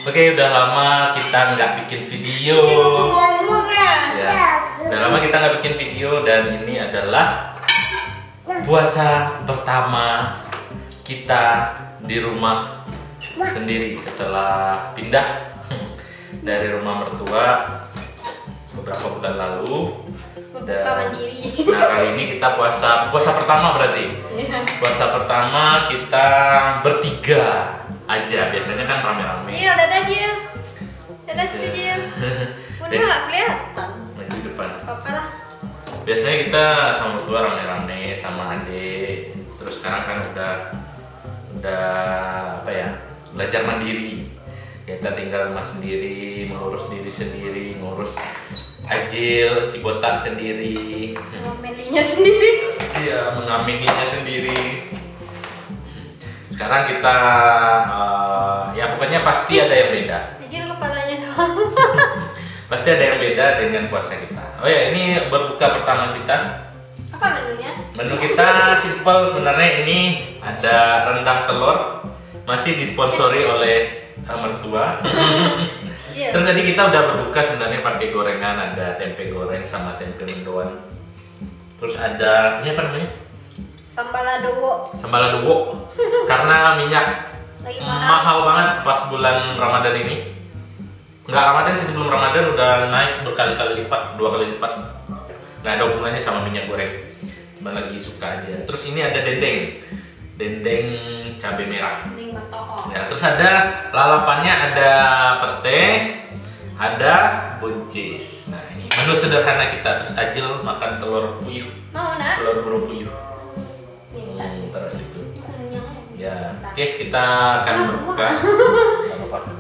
Oke, udah lama kita nggak bikin video. Ya, udah lama kita nggak bikin video dan ini adalah puasa pertama kita di rumah sendiri setelah pindah dari rumah mertua beberapa bulan lalu. Nah, kali ini kita puasa pertama berarti. Puasa pertama kita bertiga aja. Biasanya kan rame-rame. Iya, udah tajil. Udah tajil. Udah nggak kelihatan. Maju depan. Apa lah. Biasanya kita sama mertua rame-rame sama adik. Terus sekarang kan udah apa ya? Belajar mandiri. Kita tinggal rumah sendiri, mengurus diri sendiri, ngurus Ajil, si botak sendiri, mengamilinya sendiri. Iya, mengamininya sendiri. Sekarang kita ya pokoknya pasti ada yang beda. Ajil kepalanya doang. Pasti ada yang beda dengan puasa kita. Oh ya, ini berbuka pertama kita. Apa menunya? Menu kita simple sebenarnya. Ini ada rendang telur, masih disponsori oleh mertua. Iya. Terus tadi kita udah berbuka sebenarnya pakai gorengan, ada tempe goreng sama tempe mendoan. Terus ada ini apa namanya? Sambal adobo. Sambal adobo. Karena minyak Lagi mahal banget pas bulan Ramadan ini. Enggak Ramadan sih, sebelum Ramadan udah naik berkali-kali lipat, 2 kali lipat. Nggak ada hubungannya sama minyak goreng. Cuma lagi suka aja. Terus ini ada dendeng cabai merah. Ya, terus ada lalapannya, ada pete, ada buncis. Nah, ini menu sederhana kita. Terus Ajil makan telur puyuh. Mau nak? Telur burung puyuh. Terus itu. Ya, oke, kita akan berbuka. Nggak apa-apa.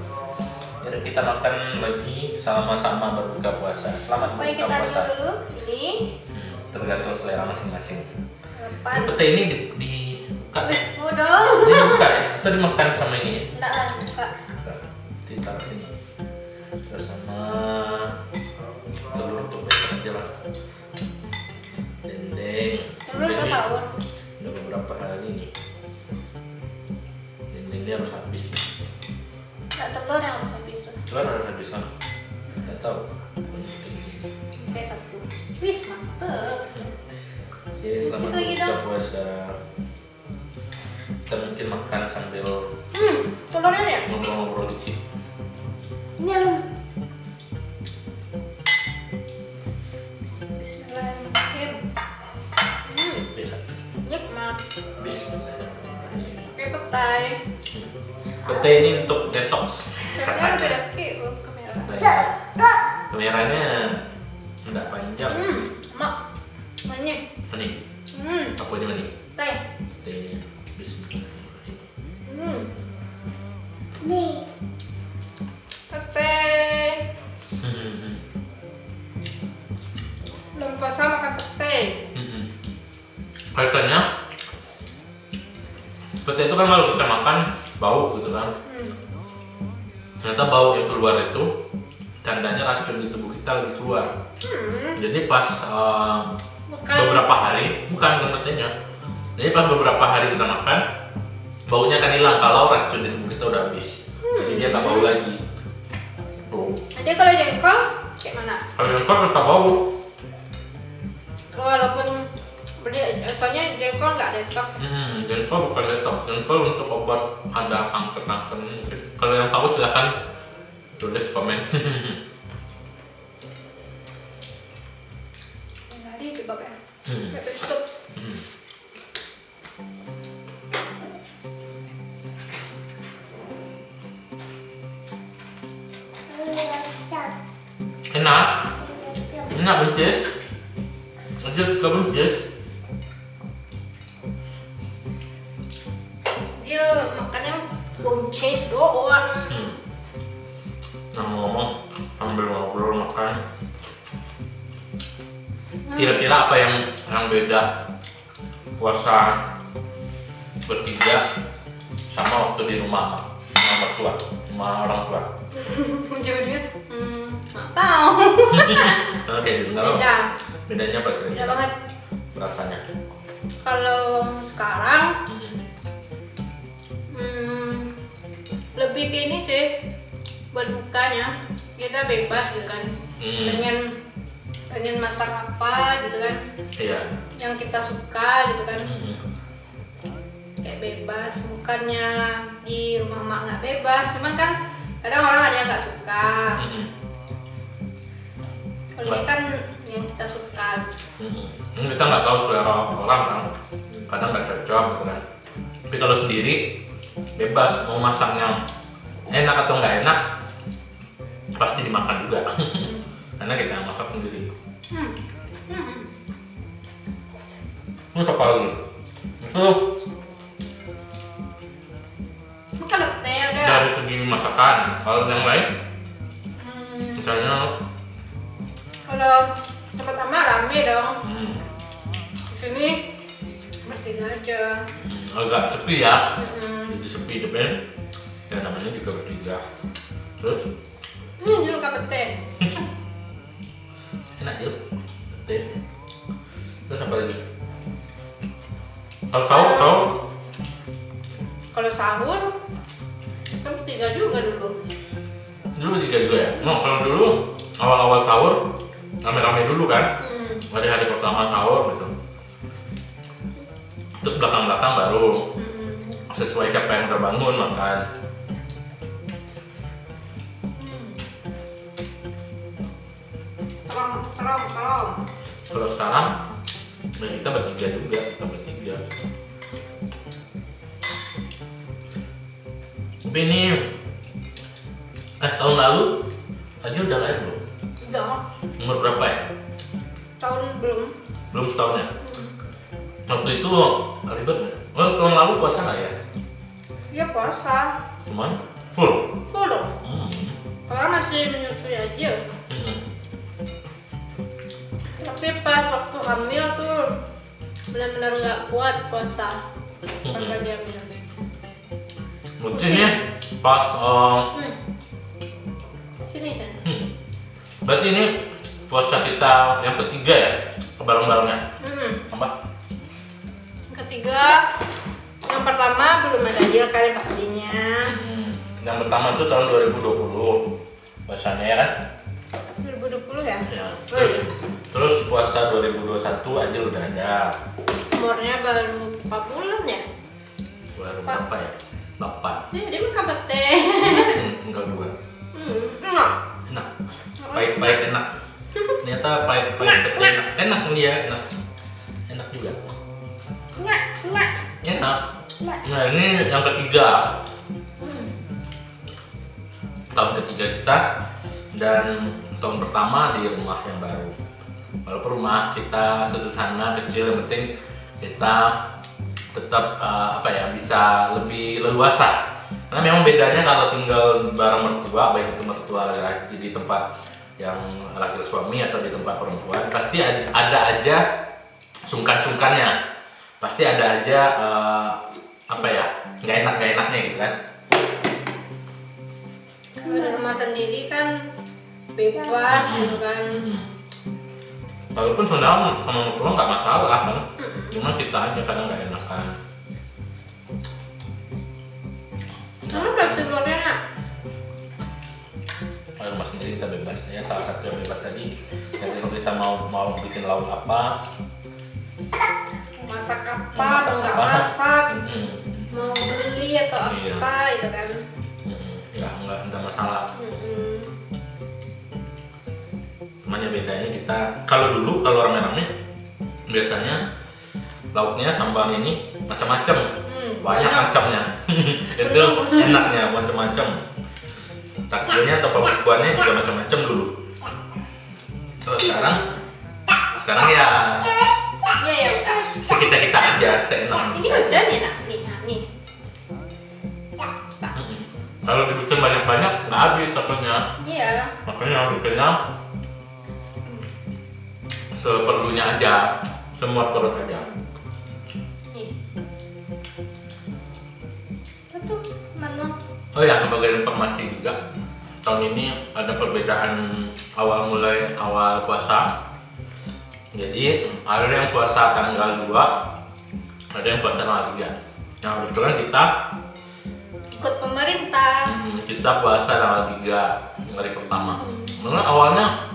Jadi kita makan lagi sama-sama berbuka puasa. Selamat Baik, berbuka kita puasa. dulu ini. Tergantung selera masing-masing. Depan. Pete ini di buka. Mau dong. Dibuka ya? Atau dimakan sama ini ya? Enggak lah, buka. Ditaruh sini. Terus sama telur untuk besar aja lah. Dendeng. Telur ke sahur. Udah beberapa hari nih. Dendengnya harus habis nih. Enggak, telur yang harus habis tuh. Telur harus habis kan? Nggak tahu. Oke, satu. Wis, mantep. Oke, selamat Lagi berbuka dong. puasa. Kita mungkin makan sambil Telurnya ya? ngobrol-ngobrol dikit. Bismillahirrahmanirrahim. Bisa. Nikmat. Bismillahirrahmanirrahim. Oke, petai. Pete ini untuk detox. Harusnya beda ke kamera. Kameranya nggak panjang. Mak. Mana? Mana? Apa ini mana? Teh. Pete ini. Bismillahirrahmanirrahim. Petai. Belum puasa makan petai. Kaitannya pete itu kan kalau kita makan bau gitu kan. Ternyata bau yang keluar itu tandanya racun di tubuh kita lagi keluar. Jadi pas beberapa hari, bukan petenya. Jadi pas beberapa hari kita makan, baunya akan hilang kalau racun di tubuh kita udah habis. Jadi dia nggak bau lagi. Tuh. Ada kalau jengkol kayak mana? Kalau jengkol tetap bau. Walaupun soalnya jengkol nggak detox. Jengkol bukan detox. Jengkol untuk obat ada kanker-kanker. Kalau yang tahu silahkan tulis komen. Tadi coba ya. Tutup. Enak? Enak buncis? Buncis suka buncis? Dia makannya buncis doang. Nah, ngomong sambil ngobrol makan. Kira-kira apa yang beda puasa bertiga sama waktu di rumah sama mertua, sama orang tua? Jujur, nggak tahu. Oke, Beda. bedanya apa Beda kira-kira? banget. Rasanya? Kalau sekarang lebih ke ini sih, buat bukanya kita bebas gitu kan. Pengen masak apa gitu kan. Iya. Yang kita suka gitu kan. Kayak bebas, bukannya di rumah mak nggak bebas, cuman kan kadang orang ada yang nggak suka. Kalau ini kan yang kita suka. Kita nggak tahu selera orang kan, kadang nggak cocok gitu kan. Tapi kalau sendiri bebas mau masaknya enak atau nggak enak pasti dimakan juga. Karena kita yang masak sendiri. Ini apa lagi? Itu Kalau teh ada. dari segi masakan, kalau yang lain, misalnya Kalau tempat pertama rame dong. Di sini bertiga aja. agak sepi ya. Jadi sepi tapi ya namanya juga bertiga. Terus Jeruk pete. enak yuk. Terus apa lagi? Kalau sahur Kalau sahur kita bertiga juga dulu. dulu bertiga juga ya. No, kalau dulu awal-awal sahur rame-rame dulu kan. Hari pertama sahur gitu. Terus belakang-belakang baru sesuai siapa yang udah bangun makan. Terong. Kalau sekarang ya kita bertiga juga, kita bertiga. Tapi ini tahun lalu aja udah lahir belum? Udah. Umur berapa ya? Tahun belum. Belum setahun ya? Waktu itu ribet nggak? Oh, tahun lalu puasa nggak ya? Dia puasa. Cuman full. Full dong. Karena masih menyusui aja. Tapi pas waktu hamil tuh benar-benar nggak kuat puasa. Pas lagi hamil. Berarti pas Sini kan. berarti ini puasa kita yang ketiga ya? Bareng-barengnya? Apa? Ketiga, yang pertama belum ada deal kali pastinya. Yang pertama itu tahun 2020 puasanya ya kan? 2020 ya? Ya. Terus puasa 2021 aja udah ada. Umurnya baru 4 bulan ya? Baru berapa ya? 8. Dia makan pete. Enggak 2. Enak. Enak. Pahit-pahit enak. Ternyata pahit-pahit pete enak. Enak dia, enak. Enak juga. Enak. Nah, ini yang ketiga. Tahun ketiga kita dan tahun pertama di rumah yang baru. Walaupun rumah kita sederhana, kecil, yang penting kita tetap bisa lebih leluasa. Karena memang bedanya kalau tinggal bareng mertua, baik itu mertua laki-laki di tempat yang laki-laki suami atau di tempat perempuan, pasti ada aja sungkan-sungkannya. Pasti ada aja nggak enaknya gitu kan. Kalau di rumah sendiri kan bebas gitu kan. Walaupun sebenarnya sama mertua nggak masalah kan, cuma kita aja kadang nggak enakan. Kamu udah telurnya nak? Kalau rumah sendiri kita bebas ya, salah satu yang bebas tadi. Jadi kalau kita mau bikin lauk apa, Masak apa, mau nggak masak, mau beli atau apa itu kan? ya nggak masalah. Cuman ya bedanya kita kalau dulu rame-rame biasanya lauknya sambal ini macam-macam, banyak macamnya. Itu enaknya macam-macam. Takjilnya atau pembukuannya juga macam-macam dulu. Terus sekarang ya udah. sekitar kita aja seenak. Ini udah nih nak, nih. Kalau dibikin banyak-banyak nggak habis takutnya. Iya. Makanya bikinnya seperlunya aja, semua perut aja. Nih. Satu mana? Oh ya, sebagai informasi juga, tahun ini ada perbedaan awal puasa. Jadi ada yang puasa tanggal 2, ada yang puasa tanggal 3. Nah kebetulan kita ikut pemerintah. Kita puasa tanggal 3 hari pertama. Karena awalnya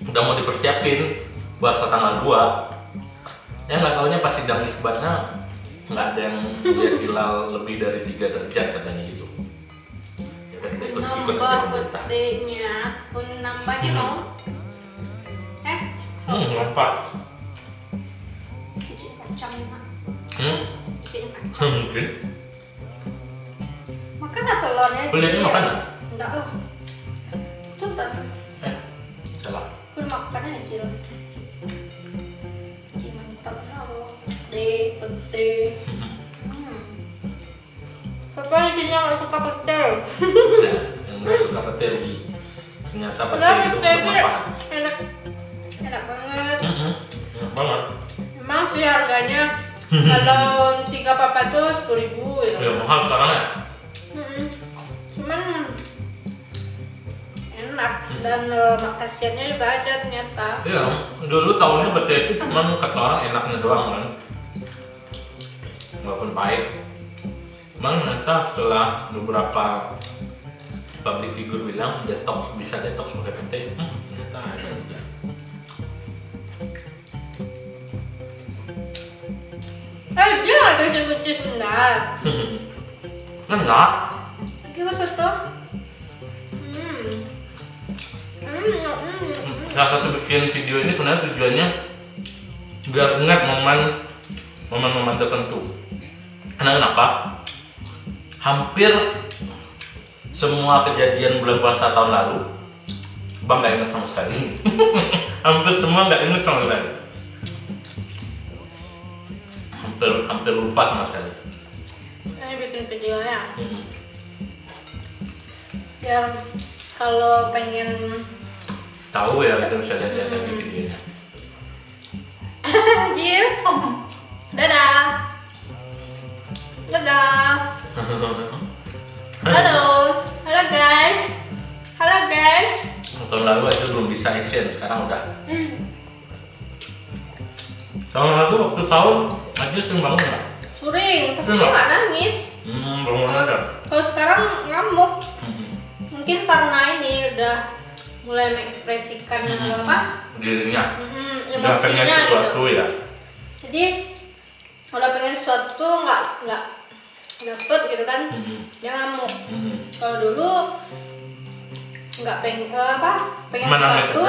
udah mau dipersiapin puasa tanggal 2. Ya nggak taunya pas sidang isbatnya nggak ada yang lihat hilal lebih dari 3 derajat katanya gitu. Ya udah kita ikut Nambah petenya, pun nambahnya mau? Nampak. Cicit kacang nih, cicit kacang. Mungkin. Makan lah telurnya. Kulitnya makan nggak? Enggak lah. Tuh tak. Salah. Pun makannya aja. Mantap lah loh. Pete, pete. Siapa di sini yang nggak suka pete? Ya, yang nggak suka pete rugi. Ternyata pete itu bermanfaat. Enak, enak banget. Enak banget. Emang sih harganya kalau 3 papat tuh 10.000 gitu. Ya mahal sekarang ya. Cuman enak dan khasiatnya juga ada ternyata. Iya, dulu tahunnya pete itu cuma kata orang enaknya doang kan. Walaupun pahit. Emang ternyata setelah beberapa public figure bilang detox, bisa detox pakai pete, ternyata ada juga. Dia ada yang kecil benar. Enggak. Kita satu. Salah satu bikin video ini sebenarnya tujuannya biar ingat momen-momen tertentu. Karena kenapa? Hampir semua kejadian bulan puasa tahun lalu Bang nggak ingat sama sekali. Hampir semua nggak ingat sama sekali. Hampir lupa sama sekali. Ini bikin videonya. Biar kalau pengen Tahu ya, kita bisa lihat di videonya. Jil, dadah, dadah. Halo guys, halo guys. Tahun lalu aja belum bisa action, sekarang udah. Tahun lalu waktu sahur aja sering bangun nggak? Sering, tapi dia nggak nangis. Belum ada. Kalau sekarang ngamuk. Mungkin karena ini udah mulai mengekspresikan apa? Dirinya. Udah Emosinya pengen sesuatu gitu. ya. Jadi kalau pengen sesuatu nggak dapet gitu kan, dia ngamuk. Kalau dulu nggak pengen pengen sesuatu,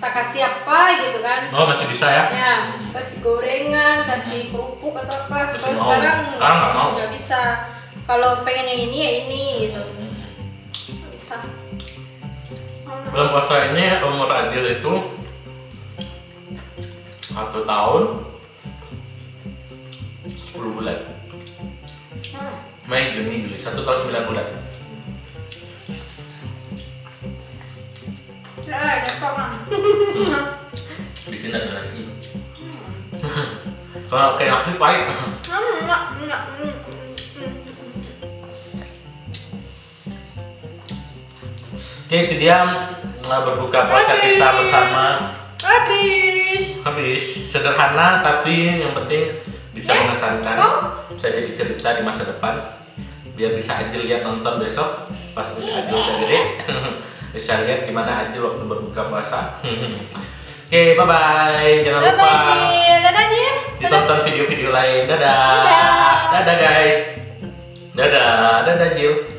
tak kasih apa gitu kan? Oh masih bisa ya? Ya, kasih gorengan, kasih kerupuk atau apa. Kalau sekarang nggak mau. Nggak bisa. Kalau pengen yang ini ya ini gitu. Nggak bisa. Bulan puasa ini umur Adil itu 1 tahun 10 bulan. Mei, Juni, Juli, 1 tahun 9 bulan. Ya, jatuh mah. Di sini ada nasi. Kalau kayak aku pahit. Enggak. Oke, itu dia berbuka puasa kita bersama. Habis. Sederhana tapi yang penting bisa mengesankan. Bisa jadi cerita di masa depan. Biar bisa Ajil lihat nonton besok pas Ajil udah gede. Bisa lihat gimana Ajil waktu berbuka puasa. Oke, bye-bye. Jangan lupa ditonton video-video lain. Dadah. Dadah guys. Dadah Jil.